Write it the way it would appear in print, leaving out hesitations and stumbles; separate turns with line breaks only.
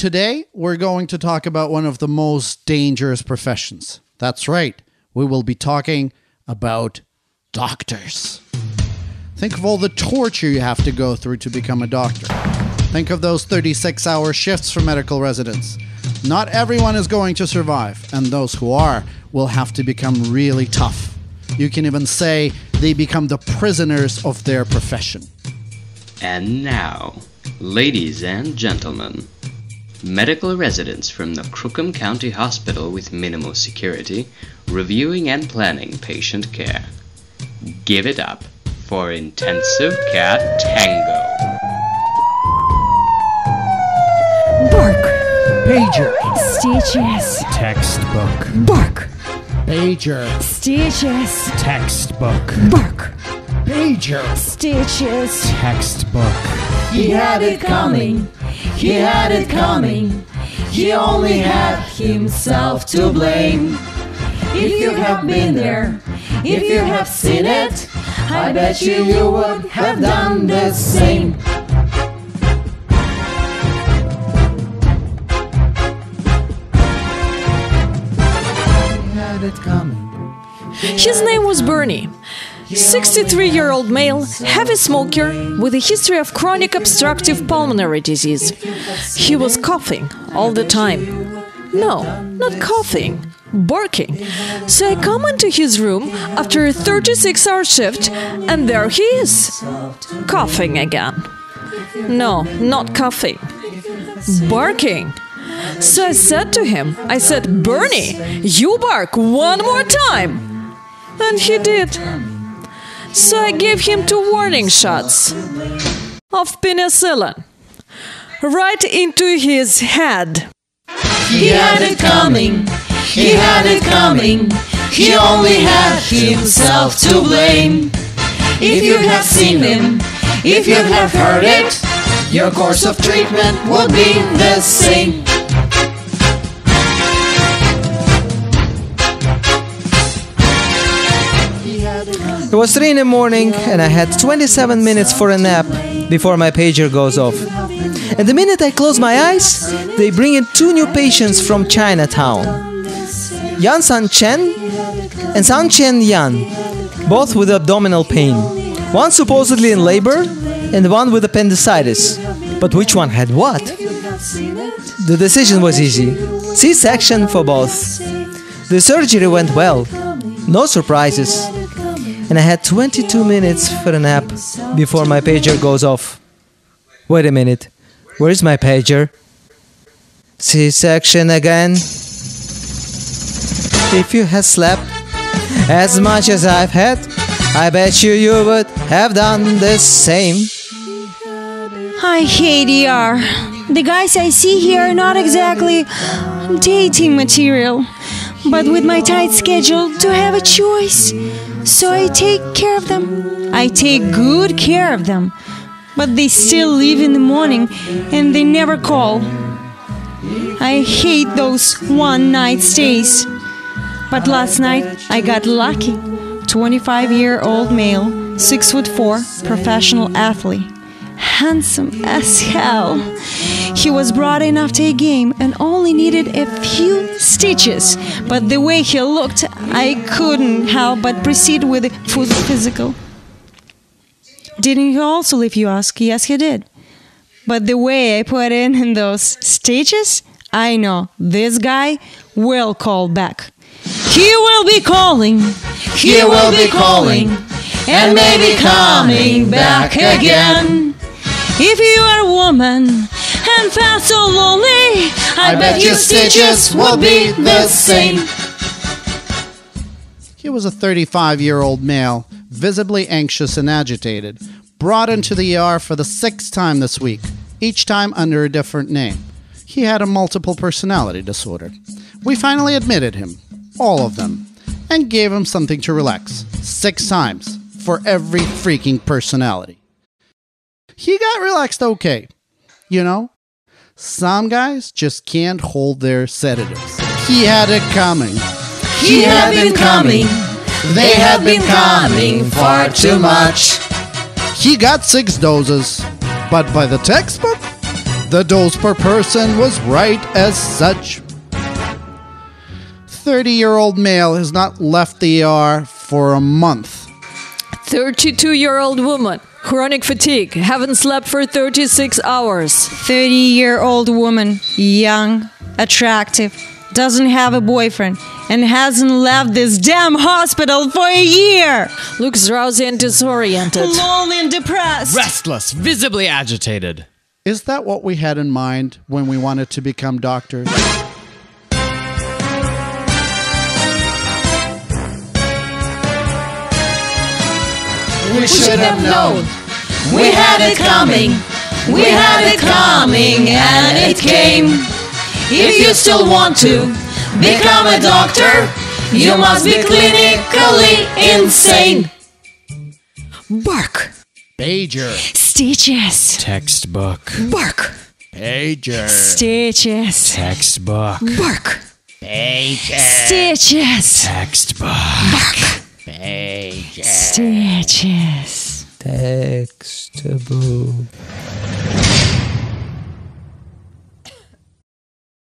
Today, we're going to talk about one of the most dangerous professions. That's right, we will be talking about doctors. Think of all the torture you have to go through to become a doctor. Think of those 36-hour shifts for medical residents. Not everyone is going to survive, and those who are will have to become really tough. You can even say they become the prisoners of their profession.
And now, ladies and gentlemen, medical residents from the Crookham County Hospital with minimal security, reviewing and planning patient care. Give it up for Intensive Cat Tango.
Bark!
Pager.
Stitches.
Textbook.
Bark!
Pager.
Stitches.
Textbook.
Bark!
Pager.
Stitches.
Textbook.
He had it coming. He had it coming. He only had himself to blame. If you have been there, if you have seen it, I bet you would have done the same.
His name was Bernie. 63-year-old male, heavy smoker with a history of chronic obstructive pulmonary disease. He was coughing all the time. No, not coughing, barking. So I come into his room after a 36-hour shift, and there he is, coughing again. No, not coughing, barking. So I said to him, Bernie, you bark one more time. And he did. So I gave him 2 warning shots of penicillin right into his head.
He had it coming. He had it coming. He only had himself to blame. If you have seen him, if you have heard it, your course of treatment will be the same.
It was 3 in the morning and I had 27 minutes for a nap before my pager goes off. And the minute I close my eyes, they bring in 2 new patients from Chinatown. Yan San Chen and San Chen Yan, both with abdominal pain. One supposedly in labor and one with appendicitis. But which one had what? The decision was easy. C-section for both. The surgery went well. No surprises. And I had 22 minutes for a nap before my pager goes off. Wait a minute, where's my pager? C-section again? If you had slept as much as I've had, I bet you would have done the same.
I hate ER. The guys I see here are not exactly dating material. But with my tight schedule, do I have a choice? So I take care of them. I take good care of them. But they still leave in the morning and they never call. I hate those one-night stays. But last night I got lucky. 25-year-old male, 6'4", professional athlete. Handsome as hell. He was brought in after a game and only needed a few stitches. But the way he looked, I couldn't help but proceed with the physical. Didn't he also leave, you ask? Yes, he did. But the way I put in those stitches, I know this guy will call back. He will be calling. He will be calling. And maybe coming back again. If you are a woman and felt so lonely, I bet your stitches will be the same.
He was a 35-year-old male, visibly anxious and agitated, brought into the ER for the 6th time this week, each time under a different name. He had a multiple personality disorder. We finally admitted him, all of them, and gave him something to relax, 6 times, for every freaking personality. He got relaxed okay. You know, some guys just can't hold their sedatives. He had it coming.
He had been coming. They had been coming far too much.
He got 6 doses, but by the textbook, The dose per person was right as such. 30-year-old male has not left the ER for a month.
32-year-old woman, chronic fatigue, haven't slept for 36 hours.
30-year-old woman, young, attractive, doesn't have a boyfriend, and hasn't left this damn hospital for a year.
Looks drowsy and disoriented.
Lonely and depressed.
Restless, visibly agitated.
Is that what we had in mind when we wanted to become doctors?
We should have known. We had it coming. We had it coming, and it came. If you still want to become a doctor, you must be clinically insane.
Bark.
Pager.
Stitches.
Textbook.
Bark.
Pager.
Stitches.
Textbook.
Bark.
Stitches.
Textbook.
Stitches.
Textbook.